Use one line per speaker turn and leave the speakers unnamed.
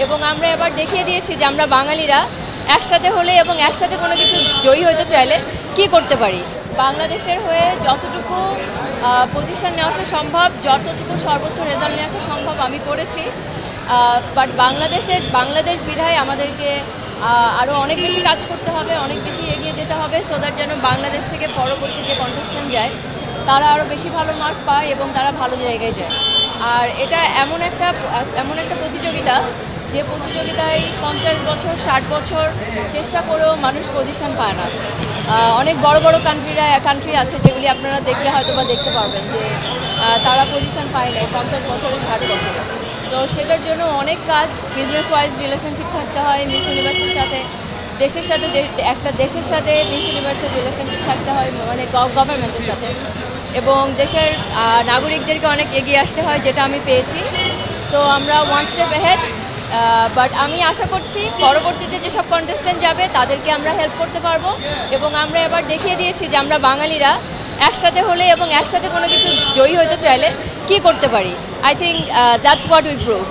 এবং আমরা এবার দেখিয়ে দিয়েছি যে আমরা বাঙালিরা একসাথে হলে এবং একসাথে কোনো কিছু জয়ী হতে চাইলে কি করতে পারি। বাংলাদেশের হয়ে যতটুকু পজিশন নেওয়া আসা সম্ভব, যতটুকু সর্বোচ্চ রেজাল্ট নিয়ে আসা সম্ভব আমি করেছি। বাট বাংলাদেশ বিধায় আমাদেরকে আরও অনেক বেশি কাজ করতে হবে, অনেক বেশি এগিয়ে যেতে হবে, সো দ্যাট যেন বাংলাদেশ থেকে পরবর্তী যে কন্টেস্ট্যান্ট যায় তারা আরও বেশি ভালো মার্ক পায় এবং তারা ভালো জায়গায় যায়। আর এটা এমন একটা প্রতিযোগিতা যে প্রতিযোগিতায় 50 বছর 60 বছর চেষ্টা করেও মানুষ পজিশন পায় না। অনেক বড় বড় কান্ট্রি আছে যেগুলি আপনারা দেখলে হয়তো বা দেখতে পারবেন যে তারা পজিশন পায় না 50 বছরে 60 বছরে। তো সেটার জন্য অনেক কাজ, বিজনেস ওয়াইজ রিলেশনশিপ থাকতে হয় মিস ইউনিভার্সের সাথে, একটা দেশের সাথে মিস ইউনিভার্সের রিলেশনশিপ থাকতে হয়, মানে গভর্নমেন্টের সাথে, এবং দেশের নাগরিকদেরকে অনেক এগিয়ে আসতে হয়, যেটা আমি পেয়েছি। তো আমরা ওয়ান স্টেপ অ্যাহেড। বাট আমি আশা করছি পরবর্তীতে যেসব কন্টেস্ট্যান্ট যাবে তাদেরকে আমরা হেল্প করতে পারবো, এবং আমরা এবার দেখিয়ে দিয়েছি যে আমরা বাঙালিরা একসাথে হলে এবং একসাথে কোনো কিছু জয়ী হতে চাইলে কি করতে পারি। I think that's what we prove.